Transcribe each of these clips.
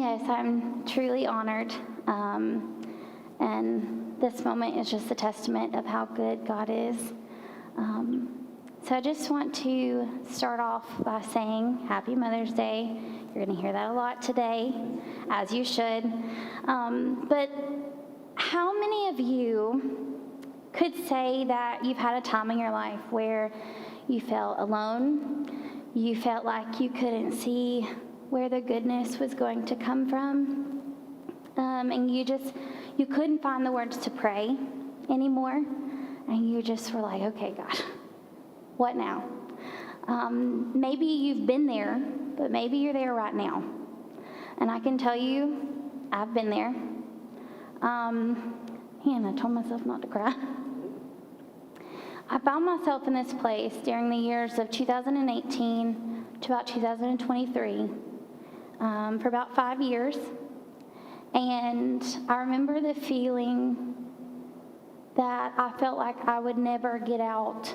Yes, I'm truly honored. And this moment is just a testament of how good God is. So I just want to start off by saying Happy Mother's Day. You're going to hear that a lot today, as you should. But how many of you could say that you've had a time in your life where you felt alone, you felt like you couldn't see where the goodness was going to come from, and you couldn't find the words to pray anymore, and you just were like, okay, God, what now? Maybe you've been there, but maybe you're there right now. And I can tell you, I've been there. And I told myself not to cry. I found myself in this place during the years of 2018 to about 2023 for about 5 years. And I remember the feeling that I felt like I would never get out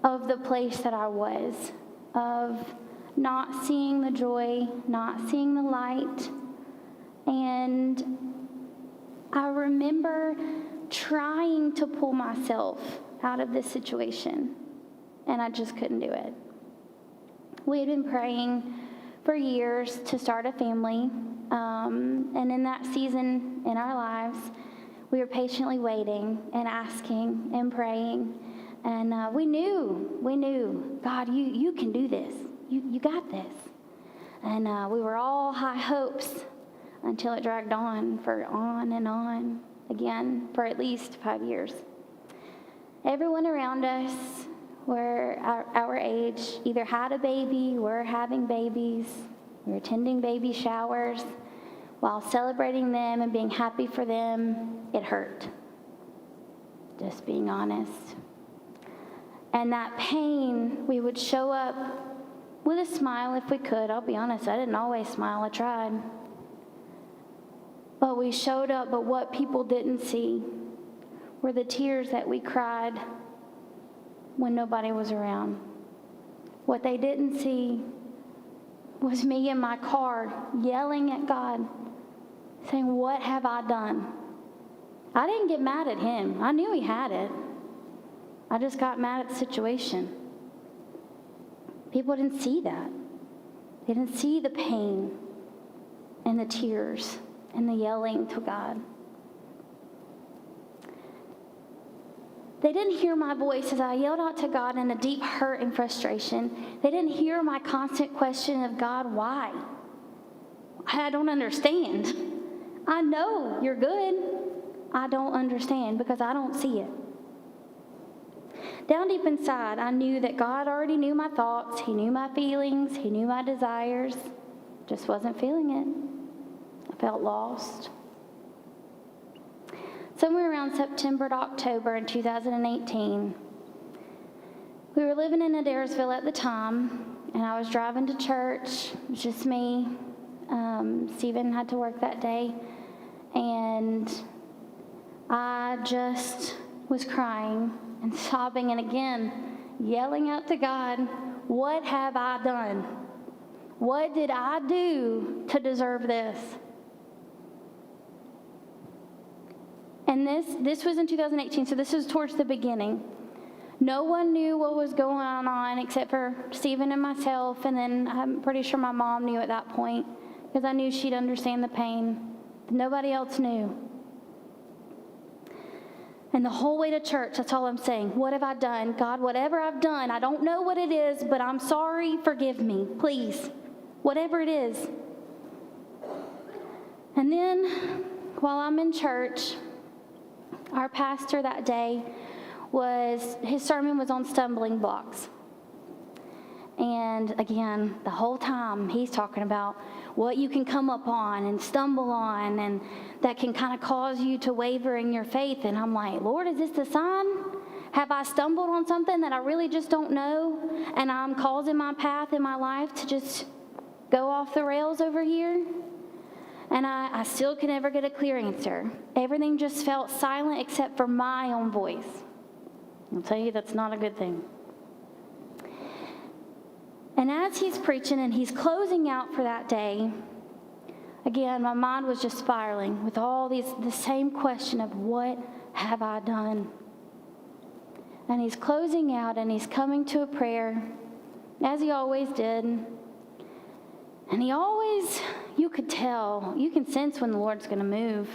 of the place that I was, of not seeing the joy, not seeing the light. And I remember trying to pull myself out of this situation, and I just couldn't do it. We had been praying for years to start a family, and in that season in our lives, we were patiently waiting and asking and praying, and we knew, God, you can do this. You got this. And we were all high hopes until it dragged on and on again for at least 5 years. Everyone around us were our age either had a baby, were having babies, we were attending baby showers. While celebrating them and being happy for them, it hurt. Just being honest. And that pain, we would show up with a smile if we could. I'll be honest, I didn't always smile, I tried. But we showed up, but what people didn't see were the tears that we cried when nobody was around. What they didn't see was me in my car yelling at God, saying, what have I done? I didn't get mad at him. I knew he had it. I just got mad at the situation. People didn't see that. They didn't see the pain and the tears and the yelling to God. They didn't hear my voice as I yelled out to God in a deep hurt and frustration. They didn't hear my constant question of, God, why? I don't understand. I know you're good. I don't understand because I don't see it. Down deep inside, I knew that God already knew my thoughts. He knew my feelings. He knew my desires. Just wasn't feeling it. I felt lost. Somewhere around September to October in 2018, we were living in Adairsville at the time, and I was driving to church. It was just me. Stephen had to work that day, and I just was crying and sobbing, and again, yelling out to God, what have I done? What did I do to deserve this? And this was in 2018, so this was towards the beginning. No one knew what was going on except for Stephen and myself, and then I'm pretty sure my mom knew at that point because I knew she'd understand the pain. Nobody else knew. And the whole way to church, that's all I'm saying. What have I done? God, whatever I've done, I don't know what it is, but I'm sorry, forgive me, please. Whatever it is. And then, while I'm in church, our pastor that day his sermon was on stumbling blocks. And again, the whole time he's talking about what you can come up on and stumble on, and that can kind of cause you to waver in your faith. And I'm like, Lord, is this the sign? Have I stumbled on something that I really just don't know, and I'm causing my path in my life to just go off the rails over here? And I still could never get a clear answer. Everything just felt silent except for my own voice. I'll tell you, that's not a good thing. And as he's preaching and he's closing out for that day, Again, my mind was just spiraling with all the same question of what have I done? And he's closing out and he's coming to a prayer, as he always did. And he always, you could tell, you can sense when the Lord's going to move.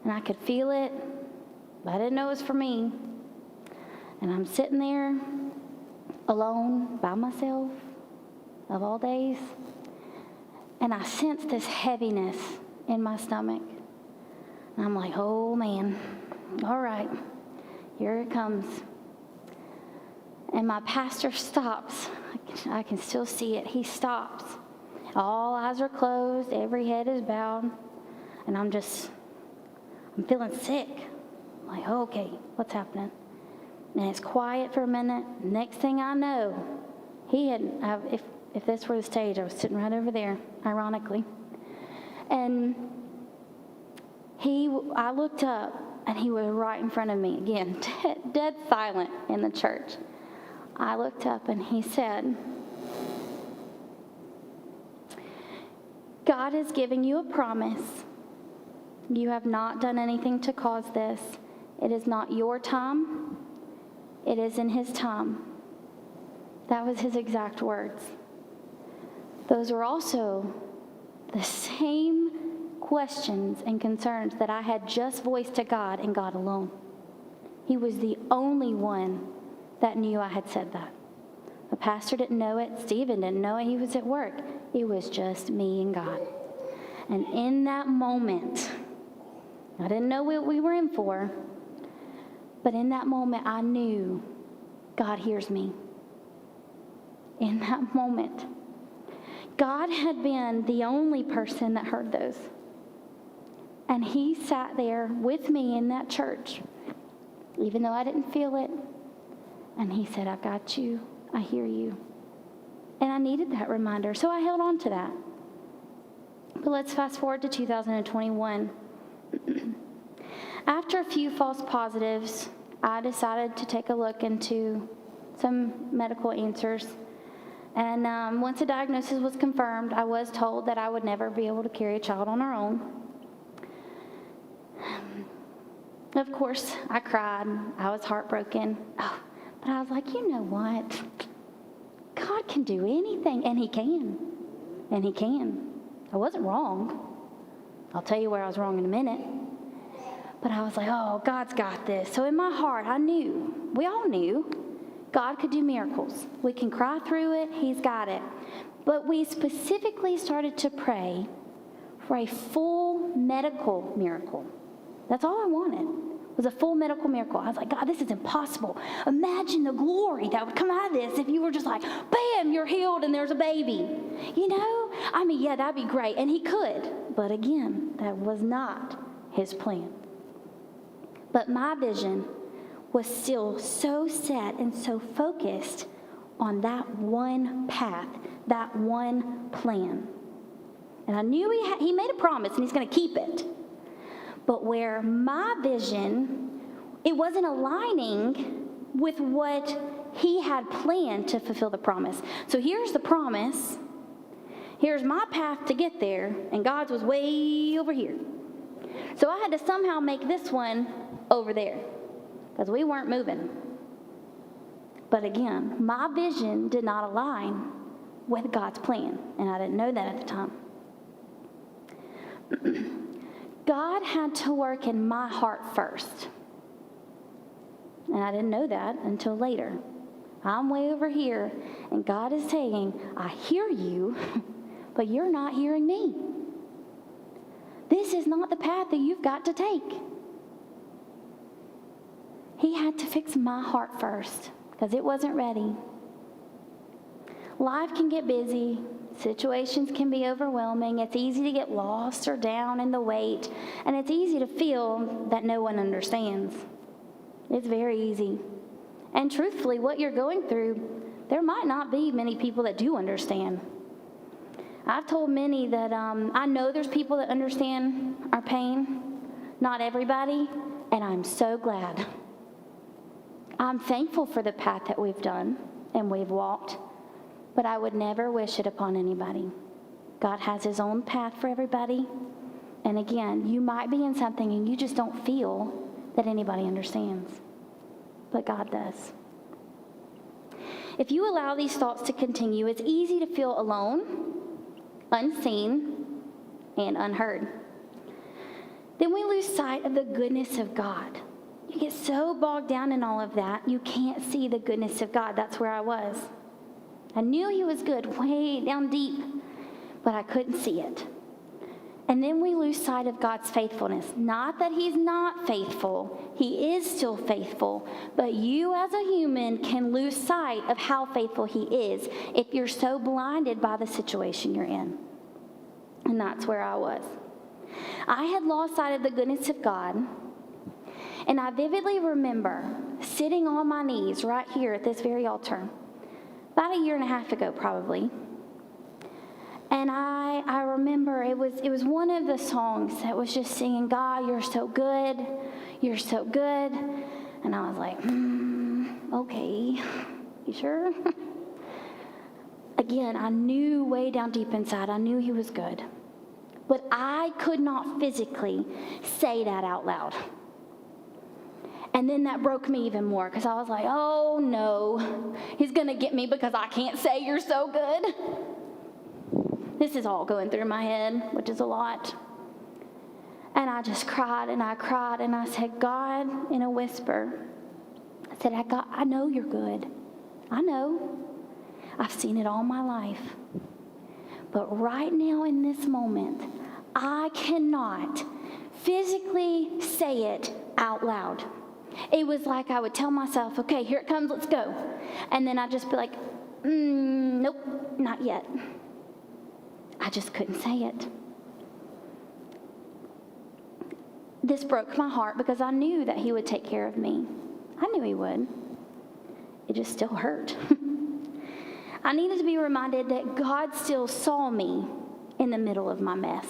And I could feel it, but I didn't know it was for me. And I'm sitting there alone by myself, of all days. And I sense this heaviness in my stomach. And I'm like, oh man, all right, here it comes. And my pastor stops. I can still see it. He stops. All eyes are closed. Every head is bowed. And I'm feeling sick. I'm like, oh, okay, what's happening? And it's quiet for a minute. Next thing I know, if this were the stage, I was sitting right over there, ironically. And I looked up, and he was right in front of me. Again, dead silent in the church. I looked up, and he said, God is giving you a promise. You have not done anything to cause this. It is not your time. It is in his time. That was his exact words. Those were also the same questions and concerns that I had just voiced to God and God alone. He was the only one that knew I had said that. The pastor didn't know it. Stephen didn't know it. He was at work. It was just me and God. And in that moment, I didn't know what we were in for, but in that moment, I knew God hears me. In that moment, God had been the only person that heard those. And he sat there with me in that church, even though I didn't feel it. And he said, I got you. I hear you. And I needed that reminder, so I held on to that. But let's fast forward to 2021. After a few false positives, I decided to take a look into some medical answers. And once the diagnosis was confirmed, I was told that I would never be able to carry a child on our own. Of course, I cried. I was heartbroken. Oh, but I was like, you know what? God can do anything, and he can. And he can. I wasn't wrong. I'll tell you where I was wrong in a minute. But I was like, oh, God's got this. So in my heart, I knew, we all knew, God could do miracles. We can cry through it. He's got it. But we specifically started to pray for a full medical miracle. That's all I wanted, was a full medical miracle. I was like, God, this is impossible. Imagine the glory that would come out of this if you were just like, bam, you're healed and there's a baby. You know? I mean, yeah, that'd be great. And he could. But again, that was not his plan. But my vision was still so set and so focused on that one path, that one plan. And I knew he made a promise and he's going to keep it. But where my vision, it wasn't aligning with what he had planned to fulfill the promise. So here's the promise. Here's my path to get there, and God's was way over here. So I had to somehow make this one over there, because we weren't moving. But again, my vision did not align with God's plan, and I didn't know that at the time. God had to work in my heart first. And I didn't know that until later. I'm way over here, and God is saying, I hear you, but you're not hearing me. This is not the path that you've got to take. He had to fix my heart first, because it wasn't ready. Life can get busy. Situations can be overwhelming. It's easy to get lost or down in the weight, and it's easy to feel that no one understands. It's very easy. And truthfully, what you're going through, there might not be many people that do understand. I've told many that I know there's people that understand our pain. Not everybody, and I'm so glad. I'm thankful for the path that we've done and we've walked, but I would never wish it upon anybody. God has his own path for everybody. And again, you might be in something and you just don't feel that anybody understands. But God does. If you allow these thoughts to continue, it's easy to feel alone, unseen, and unheard. Then we lose sight of the goodness of God. You get so bogged down in all of that, you can't see the goodness of God. That's where I was. I knew he was good way down deep, but I couldn't see it. And then we lose sight of God's faithfulness. Not that he's not faithful. He is still faithful. But you as a human can lose sight of how faithful he is if you're so blinded by the situation you're in. And that's where I was. I had lost sight of the goodness of God. And I vividly remember sitting on my knees right here at this very altar, about 1.5 years ago probably. And I remember it was one of the songs that was just singing, God, you're so good, you're so good. And I was like, okay, you sure? Again, I knew way down deep inside, I knew he was good. But I could not physically say that out loud. And then that broke me even more because I was like, oh no, he's going to get me because I can't say you're so good. This is all going through my head, which is a lot. And I just cried and I said, God, in a whisper, I said, I know you're good. I know. I've seen it all my life. But right now in this moment, I cannot physically say it out loud. It was like I would tell myself, okay, here it comes, let's go. And then I'd just be like, nope, not yet. I just couldn't say it. This broke my heart because I knew that he would take care of me. I knew he would. It just still hurt. I needed to be reminded that God still saw me in the middle of my mess.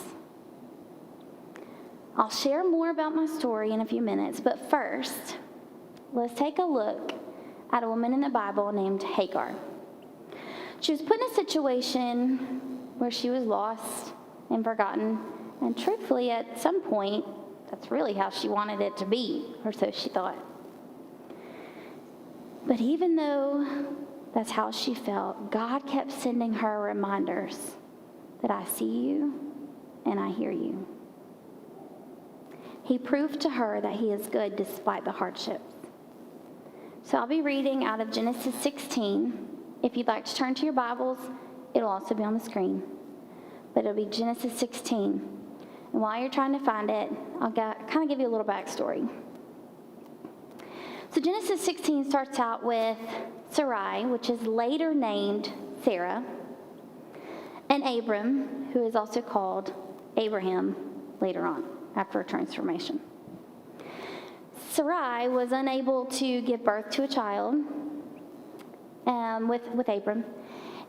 I'll share more about my story in a few minutes, but first, let's take a look at a woman in the Bible named Hagar. She was put in a situation where she was lost and forgotten, and truthfully, at some point, that's really how she wanted it to be, or so she thought. But even though that's how she felt, God kept sending her reminders that I see you and I hear you. He proved to her that he is good despite the hardships. So I'll be reading out of Genesis 16. If you'd like to turn to your Bibles, it'll also be on the screen. But it'll be Genesis 16. And while you're trying to find it, I'll kind of give you a little backstory. So Genesis 16 starts out with Sarai, which is later named Sarah, and Abram, who is also called Abraham later on, after a transformation. Sarai was unable to give birth to a child with Abram,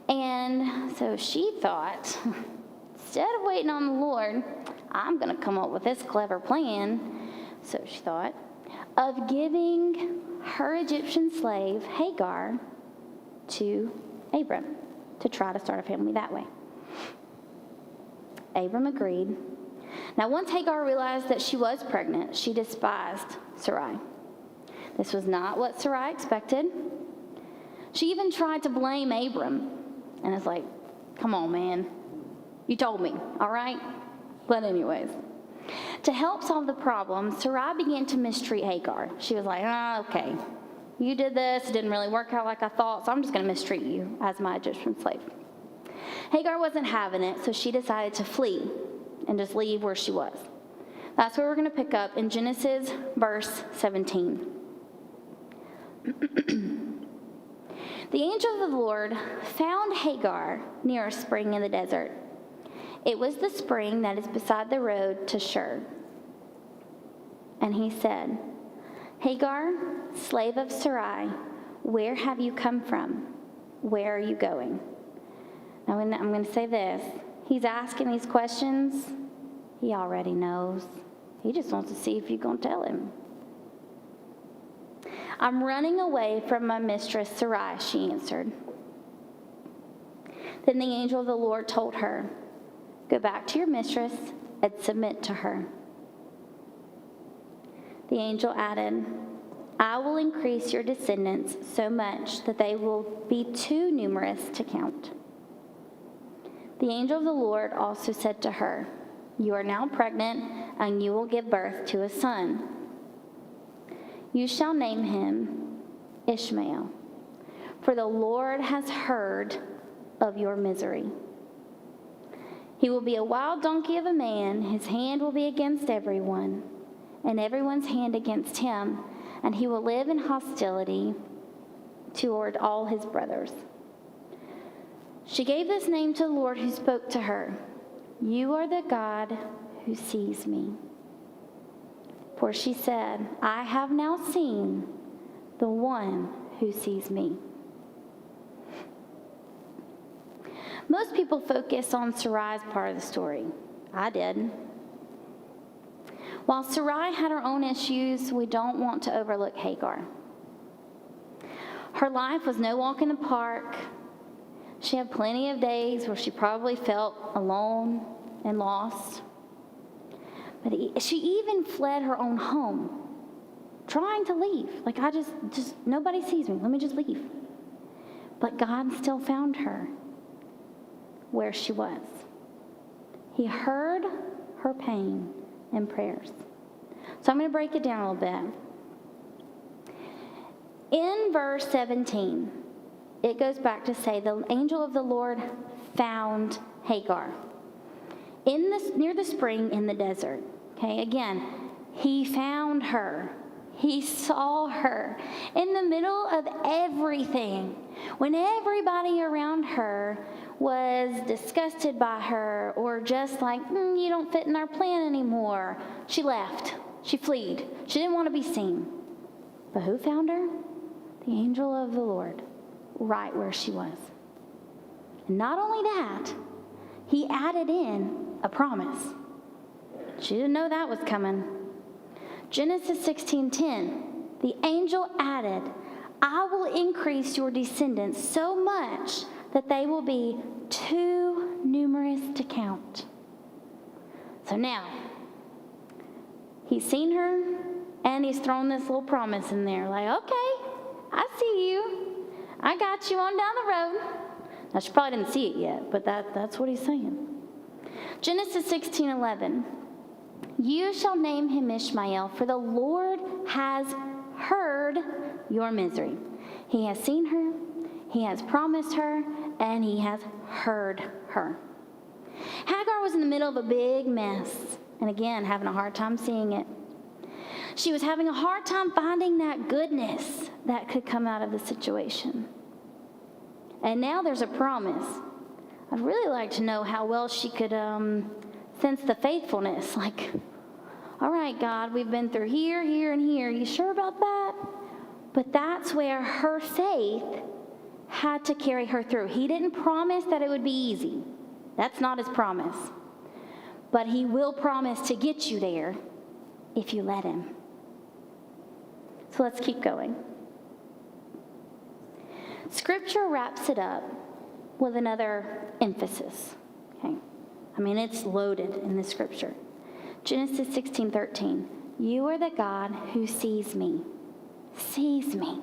and so she thought, instead of waiting on the Lord, I'm going to come up with this clever plan, so she thought, of giving her Egyptian slave, Hagar, to Abram to try to start a family that way. Abram agreed. Now, once Hagar realized that she was pregnant, she despised Sarai. This was not what Sarai expected. She even tried to blame Abram, and it's like, come on, man. You told me, all right? But anyways, to help solve the problem, Sarai began to mistreat Hagar. She was like, okay, you did this, it didn't really work out like I thought, so I'm just going to mistreat you as my Egyptian slave. Hagar wasn't having it, so she decided to flee and just leave where she was. That's where we're going to pick up in Genesis verse 17. The angel of the Lord found Hagar near a spring in the desert. It was the spring that is beside the road to Shur. And he said, Hagar, slave of Sarai, where have you come from? Where are you going? Now, I'm going to say this. He's asking these questions. He already knows. He just wants to see if you're going to tell him. I'm running away from my mistress Sarai, she answered. Then the angel of the Lord told her, Go back to your mistress and submit to her." The angel added, "I will increase your descendants so much that they will be too numerous to count." The angel of the Lord also said to her, "You are now pregnant, and you will give birth to a son. You shall name him Ishmael, for the Lord has heard of your misery. He will be a wild donkey of a man. His hand will be against everyone, and everyone's hand against him, and he will live in hostility toward all his brothers." She gave this name to the Lord who spoke to her, "You are the God who sees me." For she said, "I have now seen the one who sees me." Most people focus on Sarai's part of the story. I did. While Sarai had her own issues, we don't want to overlook Hagar. Her life was no walk in the park. She had plenty of days where she probably felt alone and lost. But she even fled her own home, trying to leave. Like, I just nobody sees me. Let me just leave. But God still found her where she was. He heard her pain and prayers. So I'm going to break it down a little bit. In verse 17, it goes back to say, the angel of the Lord found Hagar near the spring in the desert. Okay, again, he found her. He saw her in the middle of everything. When everybody around her was disgusted by her or just like, you don't fit in our plan anymore, she left. She fled. She didn't want to be seen. But who found her? The angel of the Lord, right where she was. And not only that, he added in a promise. She didn't know that was coming. Genesis 16:10, the angel added, "I will increase your descendants so much that they will be too numerous to count." So now, he's seen her, and he's thrown this little promise in there. Like, okay, I see you. I got you on down the road. Now, she probably didn't see it yet, but that's what he's saying. Genesis 16:11, "You shall name him Ishmael, for the Lord has heard your misery. He has seen her, he has promised her, and he has heard her." Hagar was in the middle of a big mess, and again, having a hard time seeing it. She was having a hard time finding that goodness that could come out of the situation. And now there's a promise. I'd really like to know how well she could sense the faithfulness. Like, all right, God, we've been through here, here, and here. You sure about that? But that's where her faith had to carry her through. He didn't promise that it would be easy. That's not his promise. But he will promise to get you there if you let him. So let's keep going. Scripture wraps it up with another emphasis. Okay, I mean, it's loaded in the scripture. Genesis 16:13. "You are the God who sees me." Sees me.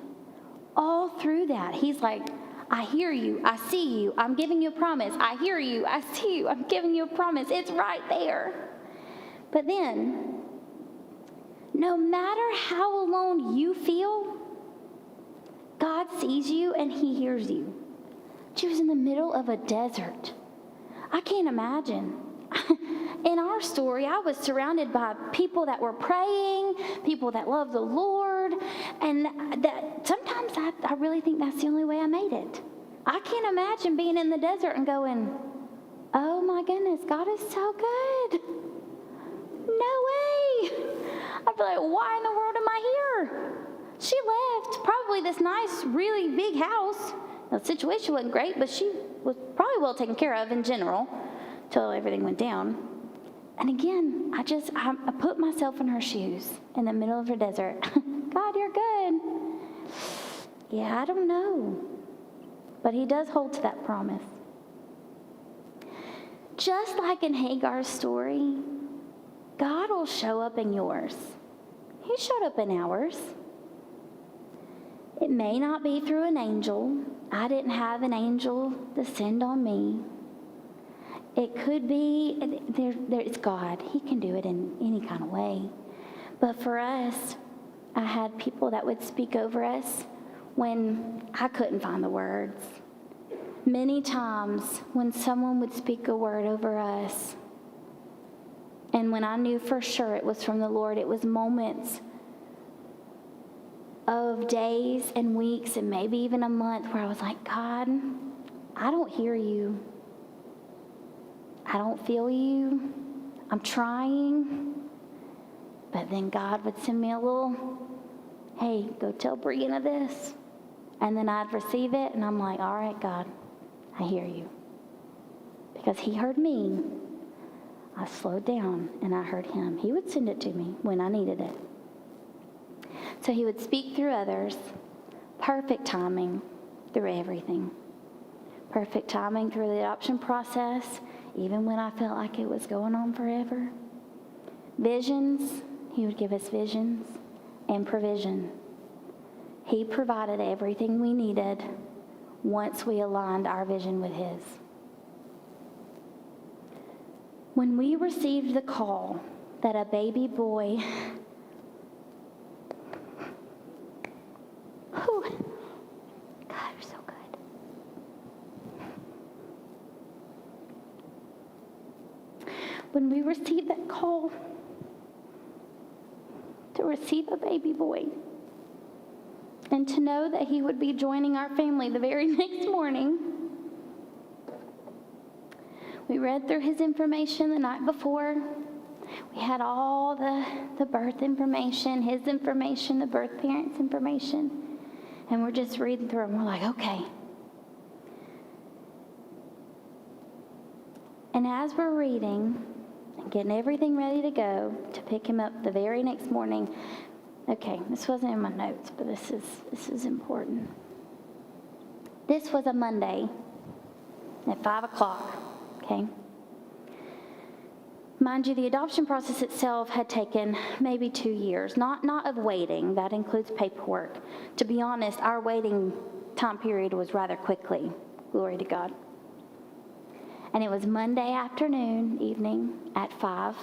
All through that, he's like, I hear you, I see you, I'm giving you a promise. I hear you, I see you, I'm giving you a promise. It's right there. But then, no matter how alone you feel, God sees you and he hears you. She was in the middle of a desert. I can't imagine. In our story, I was surrounded by people that were praying, people that love the Lord, and that sometimes I really think that's the only way I made it. I can't imagine being in the desert and going, oh my goodness, God is so good. No way. I'd be like, why in the world am I here? She left probably this nice, really big house. The situation wasn't great, but she was probably well taken care of in general until everything went down. And again, I put myself in her shoes in the middle of her desert. God, you're good. Yeah, I don't know. But he does hold to that promise. just like in Hagar's story, God will show up in yours. He showed up in ours. It may not be through an angel. I didn't have an angel descend on me. It could be, it's God. He can do it in any kind of way. But for us, I had people that would speak over us when I couldn't find the words. Many times when someone would speak a word over us, and when I knew for sure it was from the Lord, it was moments of days and weeks and maybe even a month where I was like, God, I don't hear you. I don't feel you. I'm trying. But then God would send me a little, hey, go tell Breanna this. And then I'd receive it, and I'm like, all right, God, I hear you. Because he heard me. I slowed down, and I heard him. He would send it to me when I needed it. So he would speak through others. Perfect timing through everything. Perfect timing through the adoption process, even when I felt like it was going on forever. Visions, he would give us visions, and provision. He provided everything we needed once we aligned our vision with his. When we received the call that a baby boy, God, you're so good. When we received that call to receive a baby boy, and to know that he would be joining our family the very next morning, we read through his information the night before. We had all the birth information, his information, the birth parents' information. And we're just reading through and we're like, okay. And as we're reading and getting everything ready to go to pick him up the very next morning, okay, this wasn't in my notes, but this is important. This was a Monday at 5 o'clock, okay? Mind you, the adoption process itself had taken maybe 2 years, not of waiting. That includes paperwork. To be honest, our waiting time period was rather quickly. Glory to God. And it was Monday evening at 5.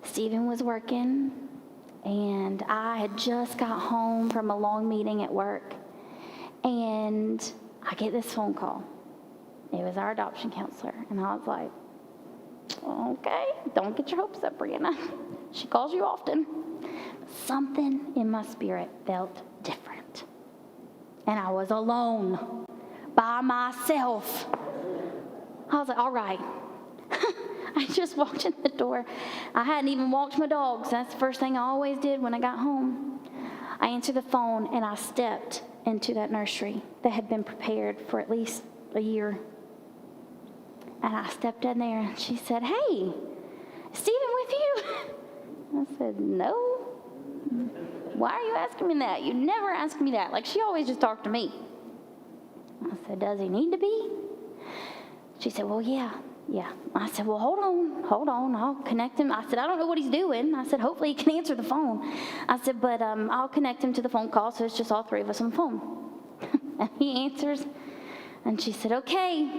Stephen was working, and I had just got home from a long meeting at work, and I get this phone call. It was our adoption counselor, and I was like, okay, don't get your hopes up, Breanna. She calls you often. Something in my spirit felt different. And I was alone, by myself. I was like, all right. I just walked in the door. I hadn't even walked my dogs. That's the first thing I always did when I got home. I answered the phone, and I stepped into that nursery that had been prepared for at least a year. And I stepped in there, and she said, hey, is Stephen with you? I said, no. Why are you asking me that? You never ask me that. Like, she always just talked to me. I said, does he need to be? She said, well, yeah. I said, well, hold on, I'll connect him. I said, I don't know what he's doing. I said, hopefully he can answer the phone. I said, but I'll connect him to the phone call, so it's just all three of us on the phone. And he answers, and she said, okay,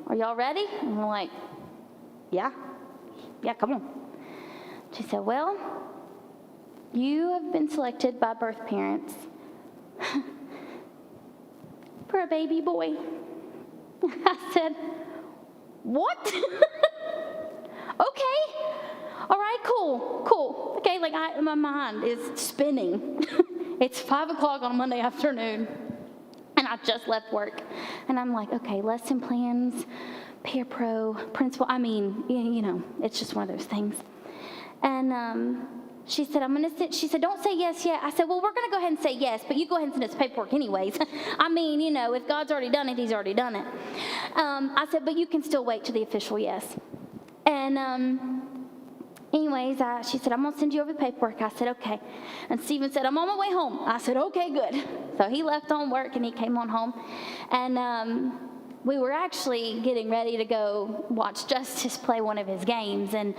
are y'all ready? And we're like, yeah, come on. She said, well, you have been selected by birth parents for a baby boy. I said, what? Okay. All right, cool. Okay, like my mind is spinning. It's 5 o'clock on a Monday afternoon, and I just left work. And I'm like, okay, lesson plans, peer pro, principal. I mean, it's just one of those things. And she said, she said, don't say yes yet. I said, well, we're going to go ahead and say yes, but you go ahead and send us paperwork anyways. I mean, if God's already done it, he's already done it. I said, but you can still wait till the official yes. And anyways, she said, I'm going to send you over the paperwork. I said, okay. And Stephen said, I'm on my way home. I said, okay, good. So he left on work, and he came on home. And we were actually getting ready to go watch Justice play one of his games, and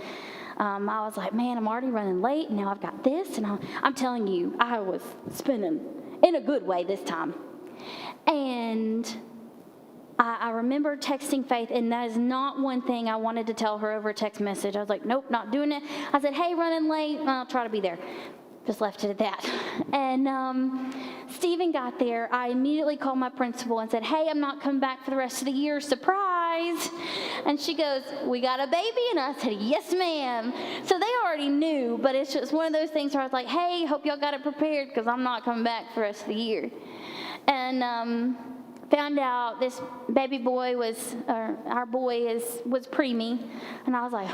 I was like, man, I'm already running late, and now I've got this, and I'm telling you, I was spinning in a good way this time. And I remember texting Faith, and that is not one thing I wanted to tell her over a text message. I was like, nope, not doing it. I said, hey, running late, I'll try to be there. Just left it at that. And Stephen got there. I immediately called my principal and said, hey, I'm not coming back for the rest of the year. Surprise. And she goes, we got a baby? And I said, yes, ma'am. So they already knew, but it's just one of those things where I was like, hey, hope y'all got it prepared because I'm not coming back for the rest of the year. And found out this baby boy was preemie. And I was like,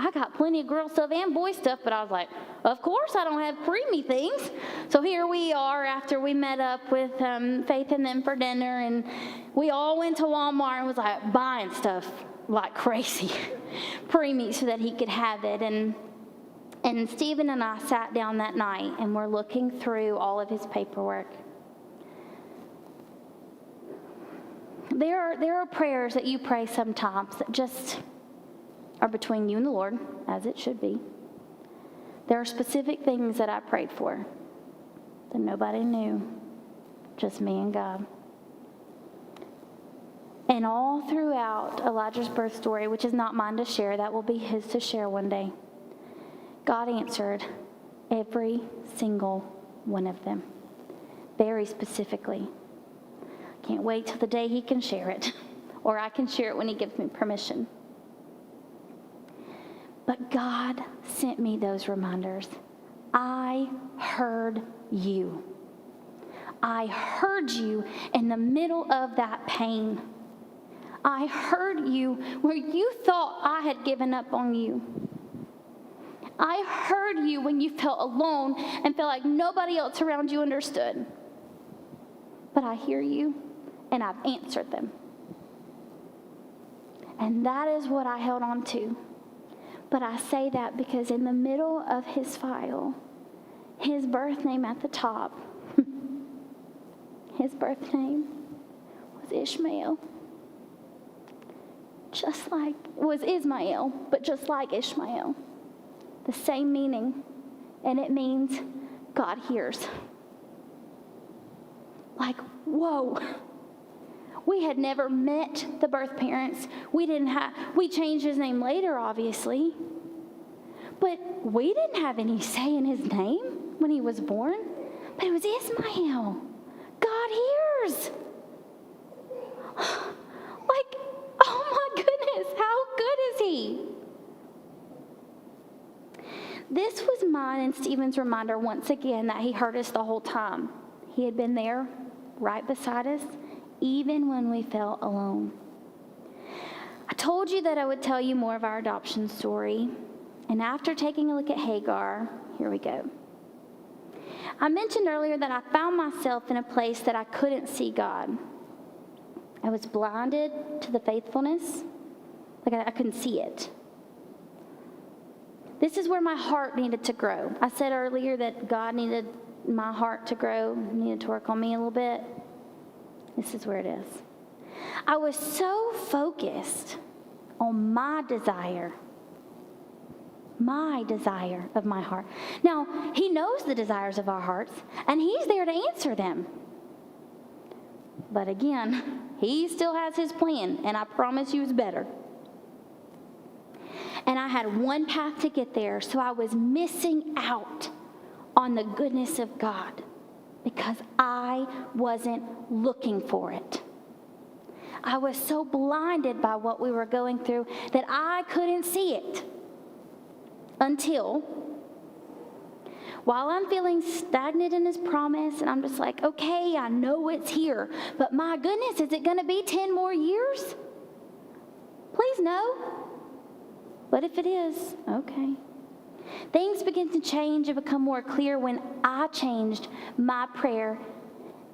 I got plenty of girl stuff and boy stuff, but I was like, of course I don't have preemie things. So here we are after we met up with Faith and them for dinner, and we all went to Walmart and was like buying stuff like crazy, preemie, so that he could have it. And Stephen and I sat down that night and we're looking through all of his paperwork. There are prayers that you pray sometimes that just are between you and the Lord, as it should be. There are specific things that I prayed for that nobody knew, just me and God. And all throughout Elijah's birth story, which is not mine to share, that will be his to share one day, God answered every single one of them, very specifically. Can't wait till the day he can share it, or I can share it when he gives me permission. But God sent me those reminders. I heard you. I heard you in the middle of that pain. I heard you where you thought I had given up on you. I heard you when you felt alone and felt like nobody else around you understood. But I hear you, and I've answered them. And that is what I held on to. But I say that because in the middle of his file, his birth name at the top, his birth name was Ishmael. Was Ismael, but just like Ishmael. The same meaning, and it means God hears. Like, whoa. We had never met the birth parents. We changed his name later, obviously. But we didn't have any say in his name when he was born. But it was Ismael. God hears. Like, oh my goodness, how good is he? This was mine and Stephen's reminder once again that he heard us the whole time. He had been there right beside us, even when we felt alone. I told you that I would tell you more of our adoption story, and after taking a look at Hagar, here we go. I mentioned earlier that I found myself in a place that I couldn't see God. I was blinded to the faithfulness, like I couldn't see it. This is where my heart needed to grow. I said earlier that God needed my heart to grow, needed to work on me a little bit. This is where it is. I was so focused on my desire of my heart. Now, he knows the desires of our hearts, and he's there to answer them. But again, he still has his plan, and I promise you it's better. And I had one path to get there, so I was missing out on the goodness of God because I wasn't looking for it. I was so blinded by what we were going through that I couldn't see it until, while I'm feeling stagnant in his promise, and I'm just like, okay, I know it's here, but my goodness, is it going to be 10 more years? Please no. But if it is, okay. Things begin to change and become more clear when I changed my prayer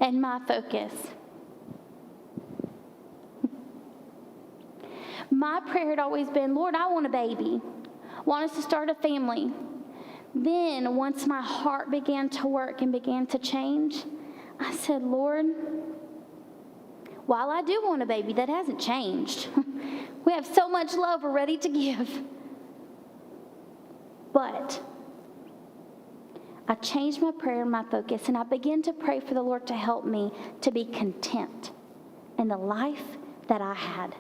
and my focus. My prayer had always been, Lord, I want a baby. I want us to start a family. Then, once my heart began to work and began to change, I said, Lord, While I do want a baby, that hasn't changed. We have so much love we're ready to give. But I changed my prayer and my focus, and I began to pray for the Lord to help me to be content in the life that I had.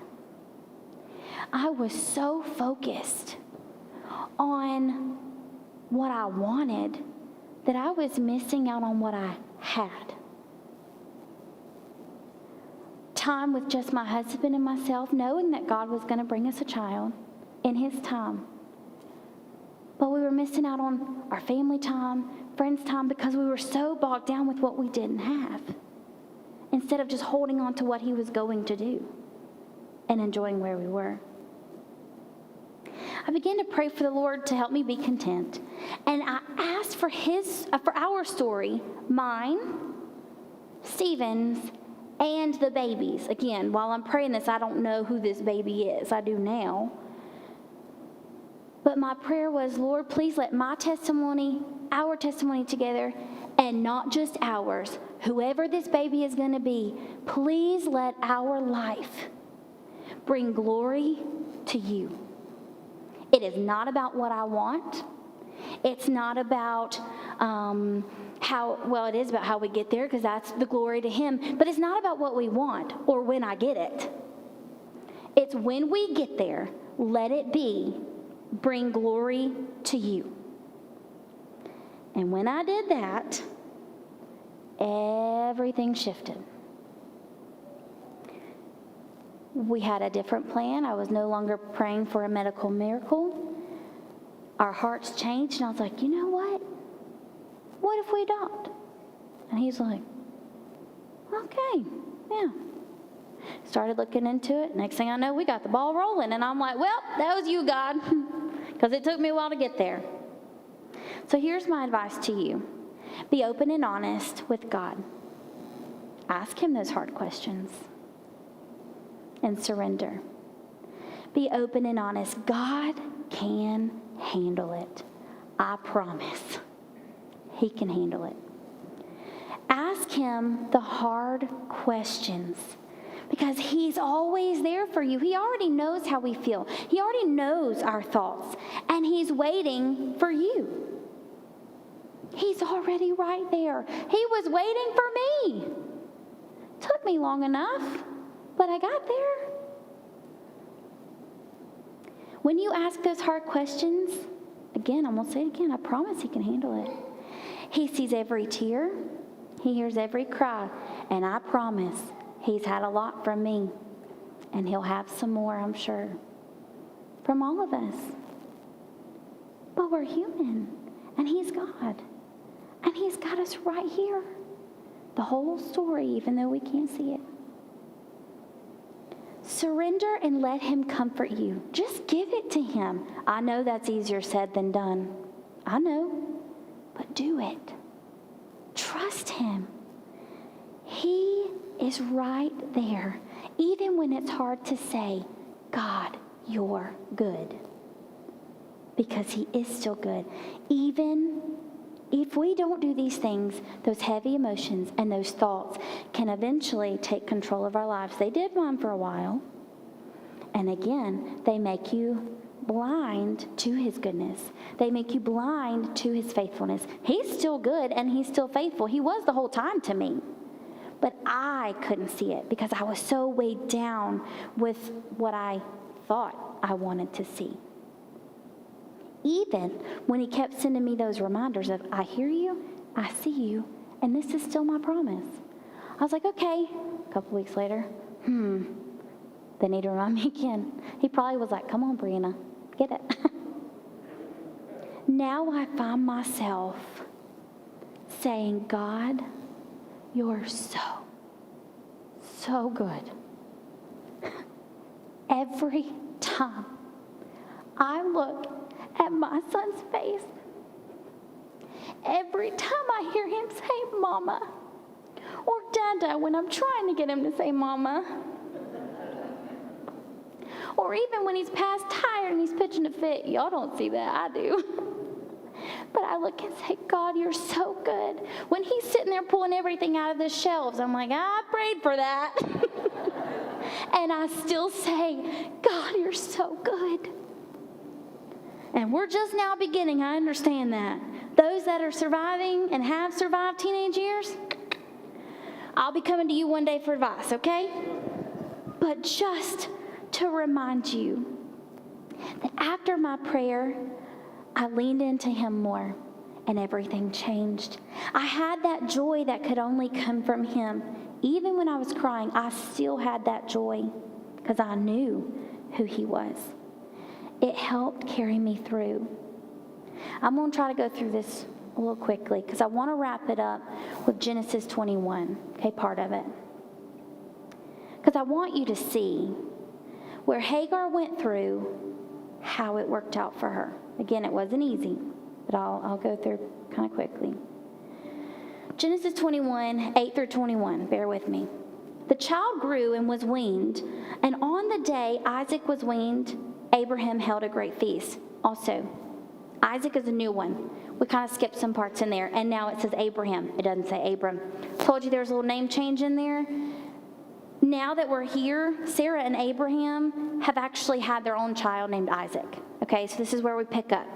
I was so focused on what I wanted that I was missing out on what I had. Time with just my husband and myself, knowing that God was going to bring us a child in His time. But we were missing out on our family time, friends time, because we were so bogged down with what we didn't have, instead of just holding on to what He was going to do and enjoying where we were. I began to pray for the Lord to help me be content. And I asked for our story, mine, Stephen's, and the baby's. Again, while I'm praying this, I don't know who this baby is. I do now. But my prayer was, Lord, please let my testimony, our testimony together, and not just ours, whoever this baby is going to be, please let our life bring glory to you. It is not about what I want. It's not about it is about how we get there, because that's the glory to Him. But it's not about what we want or when I get it. It's when we get there, let it bring glory to you. And when I did that, everything shifted. We had a different plan. I was no longer praying for a medical miracle. Our hearts changed, and I was like, you know what? What if we don't? And He's like, okay, yeah. Started looking into it. Next thing I know, we got the ball rolling, and I'm like, well, that was you, God, because it took me a while to get there. So here's my advice to you. Be open and honest with God. Ask Him those hard questions. And surrender. Be open and honest. God can handle it. I promise. He can handle it. Ask Him the hard questions, because He's always there for you. He already knows how we feel. He already knows our thoughts, and He's waiting for you. He's already right there. He was waiting for me. Took me long enough, but I got there. When you ask those hard questions, again, I'm going to say it again, I promise He can handle it. He sees every tear. He hears every cry. And I promise He's had a lot from me. And He'll have some more, I'm sure, from all of us. But we're human. And He's God. And He's got us right here. The whole story, even though we can't see it. Surrender and let Him comfort you. Just give it to Him. I know that's easier said than done. I know. But do it. Trust Him. He is right there. Even when it's hard to say, God, you're good. Because He is still good. Even if we don't do these things, those heavy emotions and those thoughts can eventually take control of our lives. They did mine for a while. And again, they make you blind to His goodness. They make you blind to His faithfulness. He's still good and He's still faithful. He was the whole time to me. But I couldn't see it because I was so weighed down with what I thought I wanted to see. Even when He kept sending me those reminders of, I hear you, I see you, and this is still my promise. I was like, okay. A couple weeks later, they need to remind me again. He probably was like, come on, Breanna, get it. Now I find myself saying, God, you're so good. Every time I look at my son's face, every time I hear him say mama or dada when I'm trying to get him to say mama, or even when he's past tired and he's pitching a fit, y'all don't see that, I do. But I look and say, God, you're so good. When he's sitting there pulling everything out of the shelves, I'm like, I prayed for that. And I still say, God, you're so good. And we're just now beginning. I understand that. Those that are surviving and have survived teenage years, I'll be coming to you one day for advice, okay? But just to remind you that after my prayer, I leaned into him more and everything changed. I had that joy that could only come from him. Even when I was crying, I still had that joy because I knew who he was. It helped carry me through. I'm going to try to go through this a little quickly because I want to wrap it up with Genesis 21, okay, part of it. Because I want you to see where Hagar went through, how it worked out for her. Again, it wasn't easy, but I'll go through kind of quickly. Genesis 21, 8 through 21, bear with me. The child grew and was weaned, and on the day Isaac was weaned, Abraham held a great feast. Also, Isaac is a new one. We kind of skipped some parts in there, and now it says Abraham. It doesn't say Abram. Told you there's a little name change in there. Now that we're here, Sarah and Abraham have actually had their own child named Isaac. Okay, so this is where we pick up.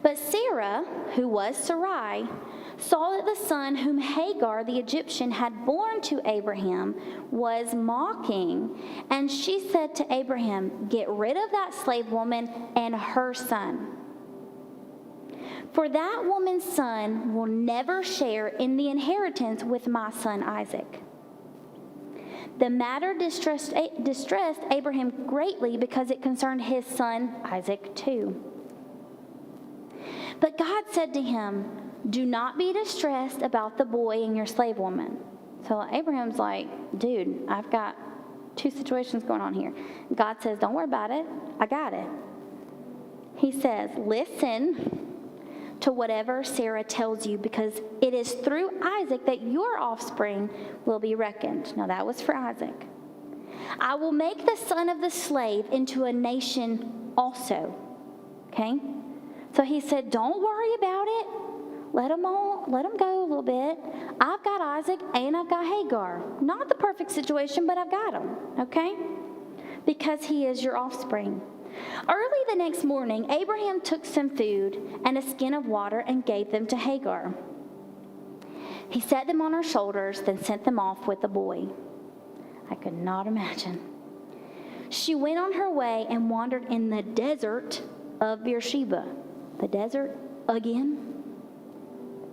But Sarah, who was Sarai, saw that the son whom Hagar the Egyptian had borne to Abraham was mocking, and she said to Abraham, "Get rid of that slave woman and her son. For that woman's son will never share in the inheritance with my son Isaac." The matter distressed Abraham greatly because it concerned his son Isaac too. But God said to him, "Do not be distressed about the boy and your slave woman." So Abraham's like, dude, I've got two situations going on here. God says, don't worry about it. I got it. He says, listen to whatever Sarah tells you, because it is through Isaac that your offspring will be reckoned. Now that was for Isaac. I will make the son of the slave into a nation also. Okay? So he said, don't worry about it. Let them go a little bit. I've got Isaac and I've got Hagar. Not the perfect situation, but I've got them. Okay? Because he is your offspring. Early the next morning, Abraham took some food and a skin of water and gave them to Hagar. He set them on her shoulders, then sent them off with the boy. I could not imagine. She went on her way and wandered in the desert of Beersheba. The desert again?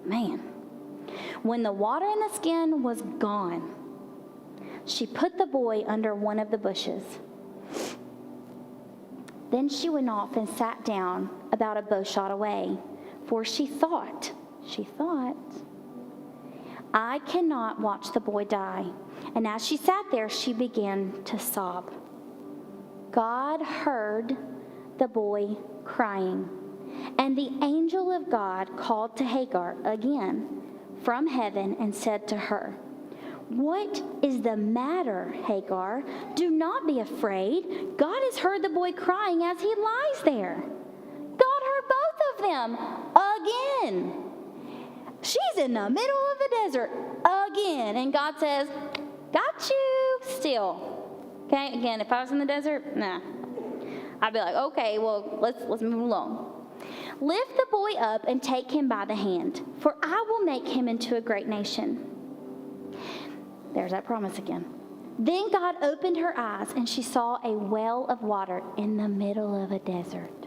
Man. When the water in the skin was gone, she put the boy under one of the bushes. Then she went off and sat down about a bowshot away, for she thought, I cannot watch the boy die. And as she sat there, she began to sob. God heard the boy crying, and the angel of God called to Hagar again from heaven and said to her, "What is the matter, Hagar? Do not be afraid. God has heard the boy crying as he lies there." God heard both of them again. She's in the middle of the desert again, and God says, "Got you still." Okay, again, if I was in the desert, nah. I'd be like, okay, well, let's move along. "Lift the boy up and take him by the hand, for I will make him into a great nation." There's that promise again. Then God opened her eyes, and she saw a well of water in the middle of a desert.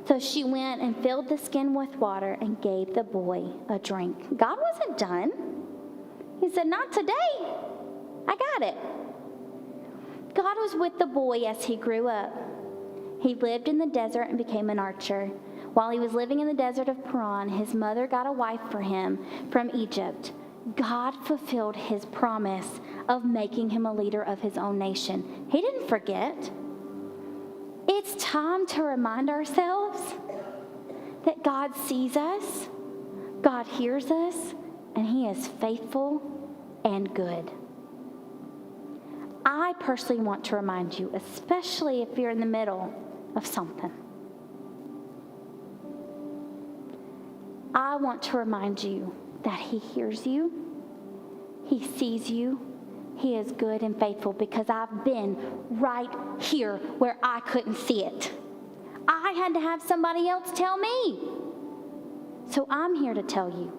So she went and filled the skin with water and gave the boy a drink. God wasn't done. He said, "Not today. I got it." God was with the boy as he grew up. He lived in the desert and became an archer. While he was living in the desert of Paran, his mother got a wife for him from Egypt. God fulfilled his promise of making him a leader of his own nation. He didn't forget. It's time to remind ourselves that God sees us, God hears us, and he is faithful and good. I personally want to remind you, especially if you're in the middle of something, I want to remind you that He hears you, He sees you, He is good and faithful, because I've been right here where I couldn't see it. I had to have somebody else tell me. So I'm here to tell you,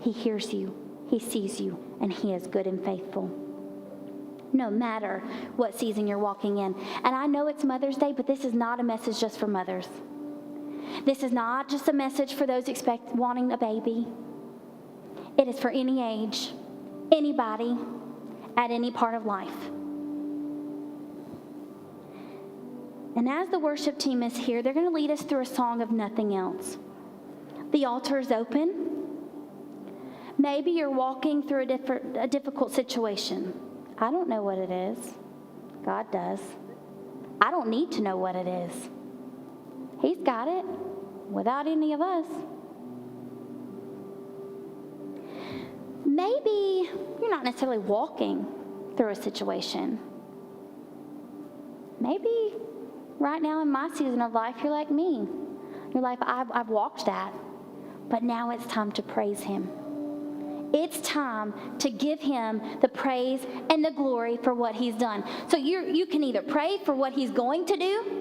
He hears you, He sees you, and He is good and faithful. No matter what season you're walking in. And I know it's Mother's Day, but this is not a message just for mothers. This is not just a message for those wanting a baby. It is for any age, anybody, at any part of life. And as the worship team is here, they're going to lead us through a song of nothing else. The altar is open. Maybe you're walking through a difficult situation. I don't know what it is. God does. I don't need to know what it is. He's got it without any of us. Maybe you're not necessarily walking through a situation. Maybe right now in my season of life, you're like me. You're like, I've walked that, but now it's time to praise Him. It's time to give Him the praise and the glory for what He's done. So you can either pray for what He's going to do,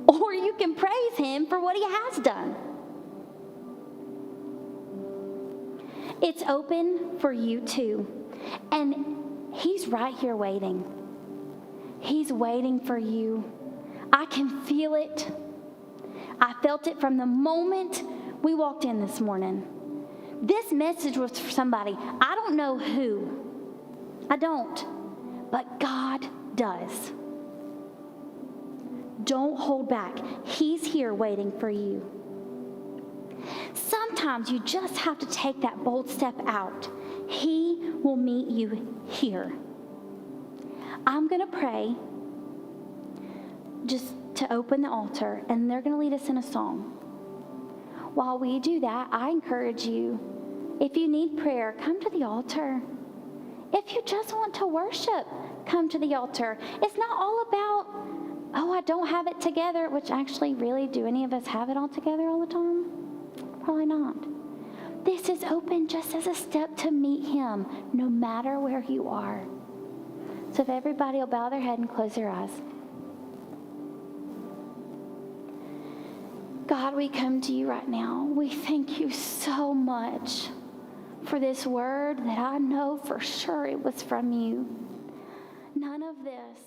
or you can praise Him for what He has done. It's open for you too. And He's right here waiting. He's waiting for you. I can feel it. I felt it from the moment we walked in this morning. This message was for somebody. I don't know who. I don't. But God does. Don't hold back. He's here waiting for you. Sometimes you just have to take that bold step out. He will meet you here. I'm going to pray just to open the altar, and they're going to lead us in a song. While we do that, I encourage you, if you need prayer, come to the altar. If you just want to worship, come to the altar. It's not all about, oh, I don't have it together, which actually, really, do any of us have it all together all the time? Probably not. This is open just as a step to meet Him, no matter where you are. So if everybody will bow their head and close their eyes. God, we come to you right now. We thank you so much for this word that I know for sure it was from you. None of this